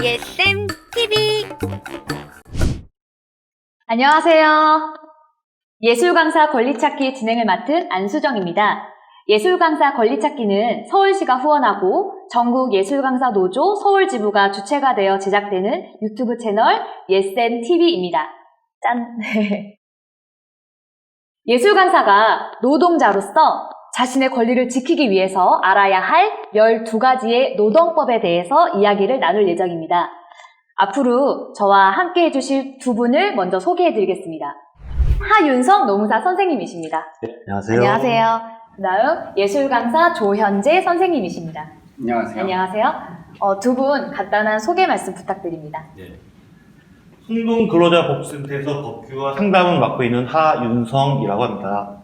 예쌤 TV. 안녕하세요. 예술강사 권리찾기 진행을 맡은 안수정입니다. 예술강사 권리찾기는 서울시가 후원하고 전국 예술강사 노조 서울지부가 주체가 되어 제작되는 유튜브 채널 예쌤 TV입니다. 짠! 예술강사가 노동자로서 자신의 권리를 지키기 위해서 알아야 할 12가지의 노동법에 대해서 이야기를 나눌 예정입니다. 앞으로 저와 함께 해주실 두 분을 먼저 소개해드리겠습니다. 하윤성 노무사 선생님이십니다. 네, 안녕하세요. 안녕하세요. 그 다음 예술강사 조현재 선생님이십니다. 안녕하세요. 안녕하세요. 두 분 간단한 소개 말씀 부탁드립니다. 네. 흥동근로자복지센터에서 법규와 상담을 맡고 있는 하윤성이라고 합니다.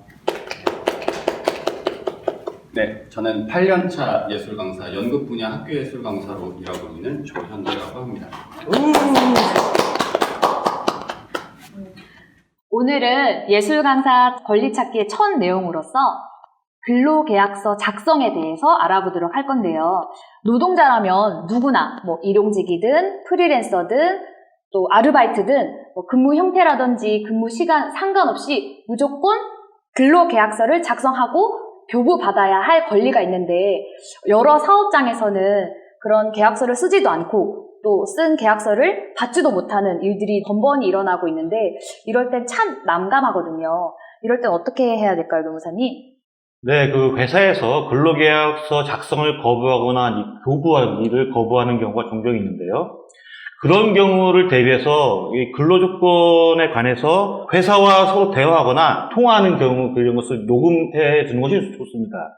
네, 저는 8년차 예술 강사, 연극 분야 학교 예술 강사로 일하고 있는 조현재라고 합니다. 오늘은 예술강사 권리찾기의 첫 내용으로서 근로계약서 작성에 대해서 알아보도록 할 건데요. 노동자라면 누구나 일용직이든 프리랜서든 또 아르바이트든 근무 형태라든지 근무 시간 상관없이 무조건 근로계약서를 작성하고 교부받아야 할 권리가 있는데 여러 사업장에서는 그런 계약서를 쓰지도 않고 또 쓴 계약서를 받지도 못하는 일들이 번번이 일어나고 있는데 이럴 땐 참 난감하거든요. 이럴 땐 어떻게 해야 될까요, 노무사님? 네, 그 회사에서 근로계약서 작성을 거부하거나 교부하기를 거부하는 경우가 종종 있는데요. 그런 경우를 대비해서 이 근로조건에 관해서 회사와 서로 대화하거나 통화하는 경우 그런 것을 녹음해 두는 것이 좋습니다.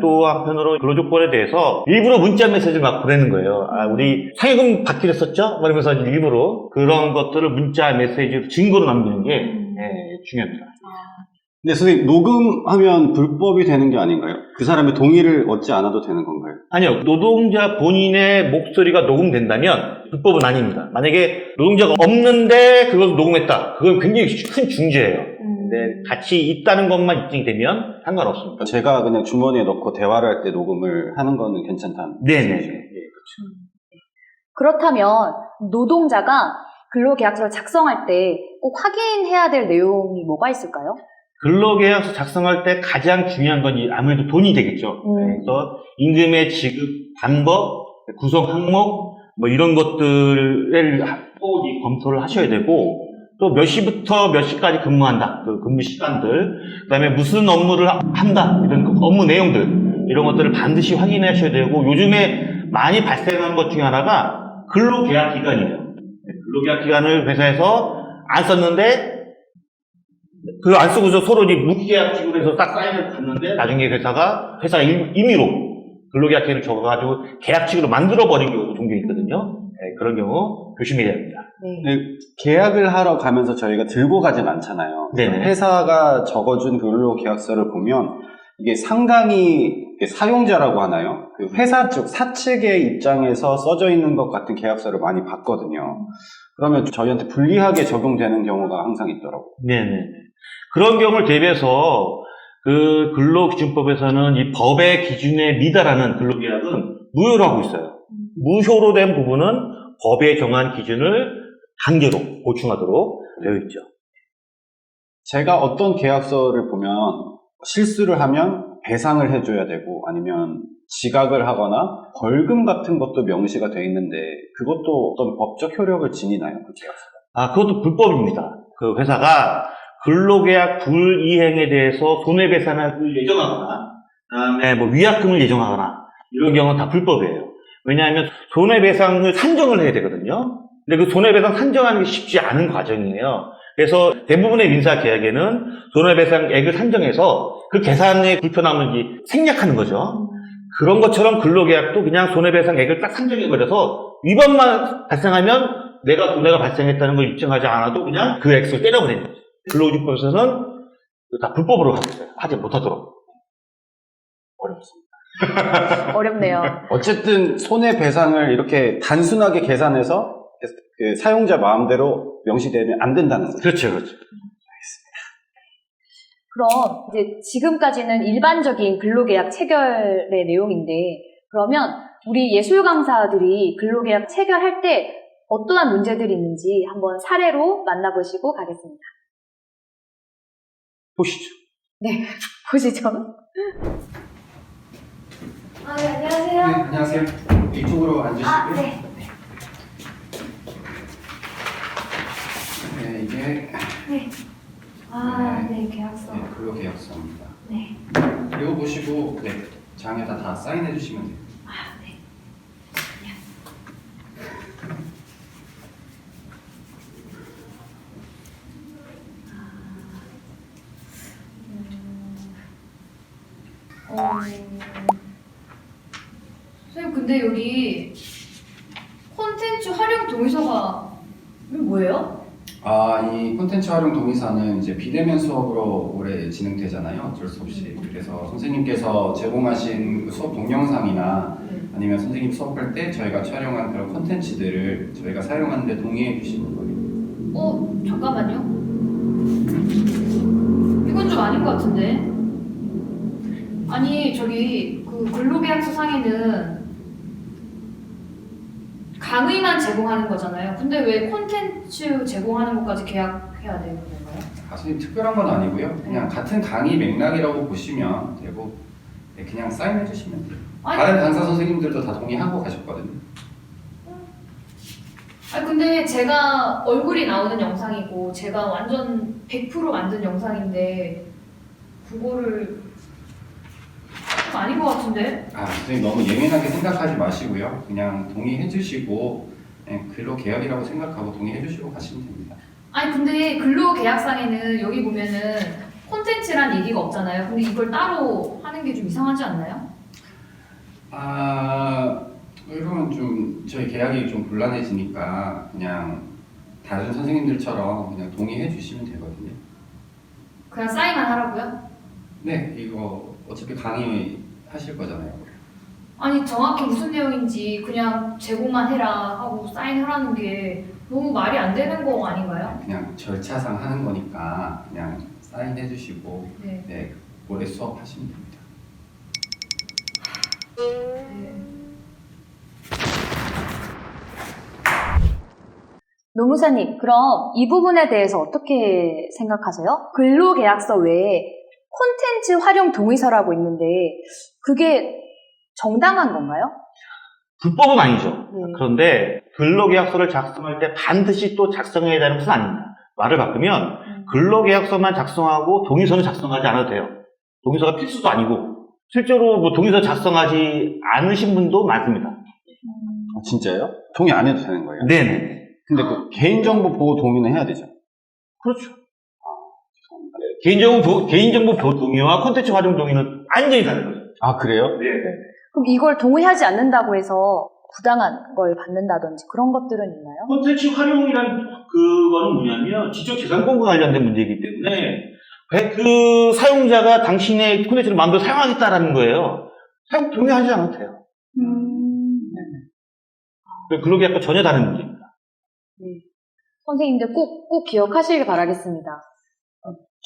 또 한편으로 근로조건에 대해서 일부러 문자 메시지를 막 보내는 거예요. 우리 상여금 받기로 했었죠? 그러면서 일부러 그런 것들을 문자 메시지로 증거로 남기는 게 중요합니다. 근데 선생님, 녹음하면 불법이 되는 게 아닌가요? 그 사람의 동의를 얻지 않아도 되는 건가요? 아니요. 노동자 본인의 목소리가 녹음된다면 불법은 아닙니다. 만약에 노동자가 없는데 그걸 녹음했다. 그건 굉장히 큰 중죄예요. 근데 같이 있다는 것만 입증이 되면 상관없습니다. 제가 그냥 주머니에 넣고 대화를 할 때 녹음을 하는 거는 괜찮다는 네네. 말씀이시죠? 그렇다면 노동자가 근로계약서를 작성할 때 꼭 확인해야 될 내용이 뭐가 있을까요? 근로계약서 작성할 때 가장 중요한 건 아무래도 돈이 되겠죠. 그래서 임금의 지급 방법, 구성 항목, 이런 것들을 꼭 검토를 하셔야 되고, 또 몇 시부터 몇 시까지 근무한다. 그 근무 시간들, 그 다음에 무슨 업무를 한다. 이런 업무 내용들, 이런 것들을 반드시 확인하셔야 되고, 요즘에 많이 발생하는 것 중에 하나가 근로계약 기간이에요. 근로계약 기간을 회사에서 안 썼는데, 그거 안 쓰고서 서로 무계약식으로 해서 딱 사인을 갔는데 나중에 회사가 임의로 근로계약 기간을 적어가지고 계약식으로 만들어버린 경우도 종종 있거든요. 네, 그런 경우 조심해야 됩니다. 네, 계약을 하러 가면서 저희가 들고 가진 않잖아요. 네네. 회사가 적어준 근로계약서를 보면 이게 상당히 사용자라고 하나요? 그 회사 쪽 사측의 입장에서 써져 있는 것 같은 계약서를 많이 봤거든요. 그러면 저희한테 불리하게 적용되는 경우가 항상 있더라고요. 네네. 그런 경우를 대비해서 그 근로기준법에서는 이 법의 기준에 미달하는 근로계약은 무효로 하고 있어요. 무효로 된 부분은 법에 정한 기준을 강제로 보충하도록 되어 있죠. 제가 어떤 계약서를 보면 실수를 하면 배상을 해줘야 되고 아니면 지각을 하거나 벌금 같은 것도 명시가 되어 있는데 그것도 어떤 법적 효력을 지니나요? 그 계약서가? 그것도 불법입니다. 그 회사가 근로계약 불이행에 대해서 손해배상을 예정하거나, 그다음에 위약금을 예정하거나 이런 경우는 다 불법이에요. 왜냐하면 손해배상을 산정을 해야 되거든요. 근데 그 손해배상 산정하는 게 쉽지 않은 과정이에요. 그래서 대부분의 민사계약에는 손해배상액을 산정해서 그 계산의 불편함을 생략하는 거죠. 그런 것처럼 근로계약도 그냥 손해배상액을 딱 산정해버려서 위반만 발생하면 내가 손해가 발생했다는 걸 입증하지 않아도 그냥 그 액수를 때려버리는 거죠. 근로기준법에서는 다 불법으로 하고 있어요. 하지 못하도록. 어렵습니다. 어렵네요. 어쨌든 손해배상을 이렇게 단순하게 계산해서 그 사용자 마음대로 명시되면 안 된다는 거죠. 그렇죠, 그렇죠. 그럼 이제 지금까지는 일반적인 근로계약 체결의 내용인데 그러면 우리 예술 강사들이 근로계약 체결할 때 어떠한 문제들이 있는지 한번 사례로 만나보시고 가겠습니다. 보시죠. 보시죠. 네, 안녕하세요. 안녕하세요. 이쪽으로 앉으시고요. 네. 네, 이게 네. 네, 계약서. 근로계약서입니다. 네. 이거 보시고 장에다 다 사인해 주시면 돼요. 네. 선생님, 근데 여기 콘텐츠 활용 동의서가 이게 뭐예요? 이 콘텐츠 활용 동의서는 이제 비대면 수업으로 올해 진행되잖아요. 어쩔 수 없이. 그래서 선생님께서 제공하신 그 수업 동영상이나 아니면 선생님 수업할 때 저희가 촬영한 그런 콘텐츠들을 저희가 사용하는데 동의해 주시는 거예요. 잠깐만요. 이건 좀 아닌 것 같은데. 아니, 저기 그 근로계약서 상에는 강의만 제공하는 거잖아요. 근데 왜 콘텐츠 제공하는 것까지 계약해야 되는 건가요? 선생님 특별한 건 아니고요. 그냥 같은 강의 맥락이라고 보시면 되고 그냥 사인해 주시면 돼요. 다른 강사 선생님들도 다 동의하고 가셨거든요. 근데 제가 얼굴이 나오는 영상이고 제가 완전 100% 만든 영상인데 그거를 좀 아닌 것 같은데? 선생님 너무 예민하게 생각하지 마시고요. 그냥 동의해 주시고 근로계약이라고 생각하고 동의해 주시고 가시면 됩니다. 근데 근로계약상에는 여기 보면은 콘텐츠란 얘기가 없잖아요. 근데 이걸 따로 하는 게 좀 이상하지 않나요? 이러면 좀 저희 계약이 좀 곤란해지니까 그냥 다른 선생님들처럼 그냥 동의해 주시면 되거든요. 그냥 사인만 하라고요? 네, 이거 어차피 강의 하실 거잖아요. 아니, 정확히 무슨 내용인지 그냥 제공만 해라 하고 사인하라는 게 너무 말이 안 되는 거 아닌가요? 그냥 절차상 하는 거니까 그냥 사인해 주시고 네. 올해 수업 하시면 됩니다. 노무사님, 그럼 이 부분에 대해서 어떻게 생각하세요? 근로계약서 외에 콘텐츠 활용 동의서라고 있는데 그게 정당한 건가요? 불법은 아니죠. 네. 그런데 근로계약서를 작성할 때 반드시 또 작성해야 되는 것은 아닙니다. 말을 바꾸면 근로계약서만 작성하고 동의서는 작성하지 않아도 돼요. 동의서가 필수도 아니고 실제로 뭐 동의서 작성하지 않으신 분도 많습니다. 진짜요? 동의 안 해도 되는 거예요? 네네. 근데 그 개인정보 보호 동의는 해야 되죠? 그렇죠. 개인정보 보호 동의와 콘텐츠 활용 동의는 완전히 다른 거죠. 그래요? 네. 그럼 이걸 동의하지 않는다고 해서 부당한 걸 받는다든지 그런 것들은 있나요? 콘텐츠 활용이란 그거는 뭐냐면 지적재산권과 관련된 문제이기 때문에 왜 그 사용자가 당신의 콘텐츠를 마음대로 사용하겠다라는 거예요. 사용 동의하지 않아도 돼요. 근로계약과 전혀 다른 문제입니다. 선생님들 꼭 기억하시길 바라겠습니다.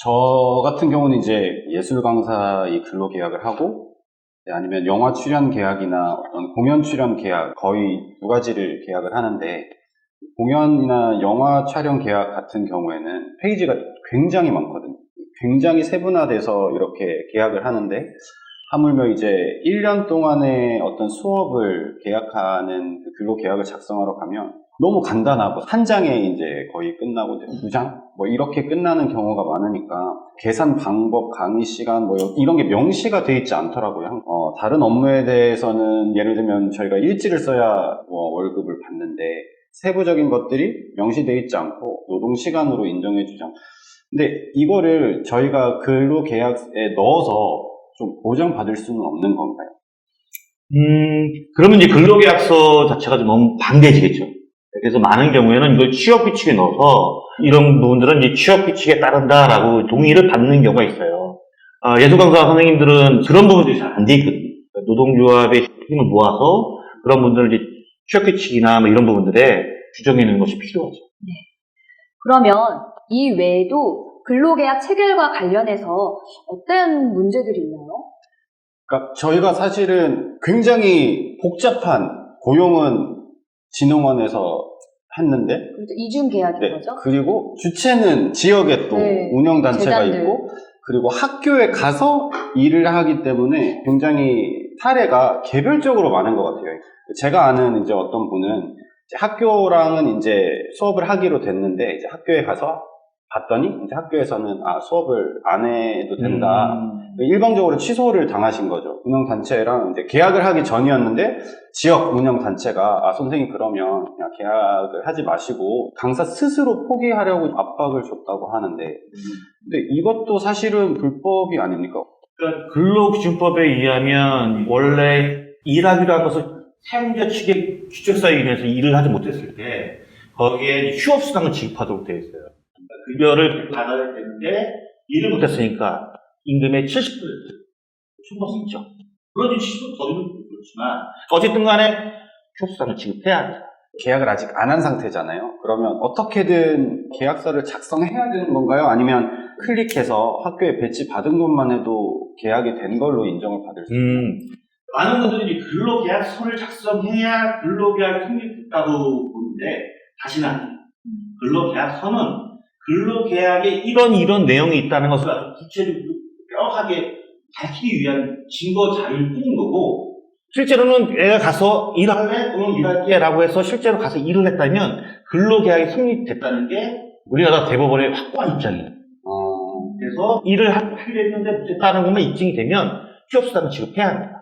저 같은 경우는 이제 예술 강사 이 근로 계약을 하고 아니면 영화 출연 계약이나 어떤 공연 출연 계약 거의 두 가지를 계약을 하는데 공연이나 영화 촬영 계약 같은 경우에는 페이지가 굉장히 많거든요. 굉장히 세분화돼서 이렇게 계약을 하는데 하물며 이제 1년 동안의 어떤 수업을 계약하는 그 근로 계약을 작성하러 가면 너무 간단하고 한 장에 이제 거의 끝나고 이제 2장 뭐 이렇게 끝나는 경우가 많으니까 계산 방법, 강의 시간 뭐 이런 게 명시가 돼 있지 않더라고요. 다른 업무에 대해서는 예를 들면 저희가 일지를 써야 뭐 월급을 받는데 세부적인 것들이 명시돼 있지 않고 노동 시간으로 인정해 주지 않고 근데 이거를 저희가 근로 계약에 넣어서 좀 보장받을 수는 없는 건가요? 그러면 이제 근로계약서 자체가 좀 너무 방대해지겠죠. 그래서 많은 경우에는 이걸 취업규칙에 넣어서 이런 부분들은 이제 취업규칙에 따른다라고 동의를 받는 경우가 있어요. 예술강사 선생님들은 그런 부분들이 잘 안 돼 있거든요. 노동조합의 힘을 모아서 그런 분들을 이제 취업규칙이나 뭐 이런 부분들에 규정해 놓는 것이 필요하죠. 네. 그러면 이 외에도 근로계약 체결과 관련해서 어떤 문제들이 있나요? 그러니까 저희가 사실은 굉장히 복잡한 고용은 진흥원에서 했는데 그래도 이중 계약인 네, 거죠? 그리고 주체는 지역에 또 네, 운영단체가 재단들. 있고 그리고 학교에 가서 일을 하기 때문에 굉장히 사례가 개별적으로 많은 것 같아요. 제가 아는 이제 어떤 분은 이제 학교랑은 이제 수업을 하기로 됐는데 이제 학교에 가서 봤더니 이제 학교에서는 수업을 안 해도 된다. 일방적으로 취소를 당하신 거죠. 운영단체랑 이제 계약을 하기 전이었는데 지역 운영단체가 선생님 그러면 그냥 계약을 하지 마시고 강사 스스로 포기하려고 압박을 줬다고 하는데 근데 이것도 사실은 불법이 아닙니까? 그러니까 근로기준법에 의하면 원래 일하기로 한 것을 사용자 측의 규칙사에 인해서 일을 하지 못했을 때 거기에 휴업수당을 지급하도록 되어 있어요. 급여를 받아야 되는데 일을 못했으니까 임금의 70% 충분할 수 있죠. 물론 70% 더 주는 것도 그렇지만 어쨌든 간에 휴업수당을 지급해야 합니다. 계약을 아직 안 한 상태잖아요. 그러면 어떻게든 계약서를 작성해야 되는 건가요? 아니면 클릭해서 학교에 배치 받은 것만 해도 계약이 된 걸로 인정을 받을 수 있나요? 많은 분들이 근로계약서를 작성해야 근로계약이 성립됐다고 보는데 다시는 아니에요. 근로계약서는 근로계약에 이런 내용이 있다는 것을 아주 구체적으로 명확하게 밝히기 위한 증거 자료일 뿐인 거고 실제로는 애가 가서 일할래? 그럼 일할게 라고 해서 실제로 가서 일을 했다면 근로계약이 성립됐다는 게 우리나라 대법원의 확고한 입장이에요. 그래서 일을 하기로 했는데 못했다는 것만 입증이 되면 휴업수당을 지급해야 합니다.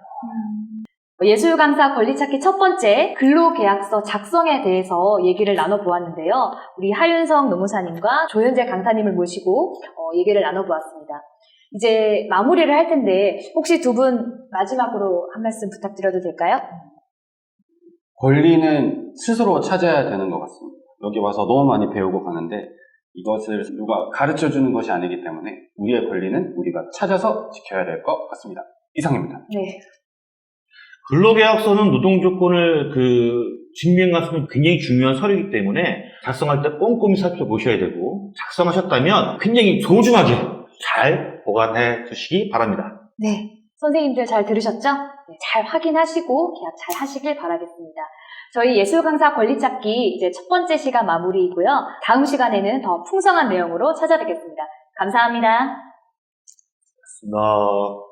예술 강사 권리 찾기 첫 번째 근로계약서 작성에 대해서 얘기를 나눠보았는데요. 우리 하윤성 노무사님과 조현재 강사님을 모시고 얘기를 나눠보았습니다. 이제 마무리를 할 텐데 혹시 두 분 마지막으로 한 말씀 부탁드려도 될까요? 권리는 스스로 찾아야 되는 것 같습니다. 여기 와서 너무 많이 배우고 가는데 이것을 누가 가르쳐 주는 것이 아니기 때문에 우리의 권리는 우리가 찾아서 지켜야 될 것 같습니다. 이상입니다. 네. 근로계약서는 노동조건을 증명하시는 굉장히 중요한 서류이기 때문에 작성할 때 꼼꼼히 살펴보셔야 되고 작성하셨다면 굉장히 소중하게 잘 보관해 두시기 바랍니다. 네. 선생님들 잘 들으셨죠? 네, 잘 확인하시고 계약 잘 하시길 바라겠습니다. 저희 예술 강사 권리 찾기 이제 첫 번째 시간 마무리이고요. 다음 시간에는 더 풍성한 내용으로 찾아뵙겠습니다. 감사합니다. 고맙습니다.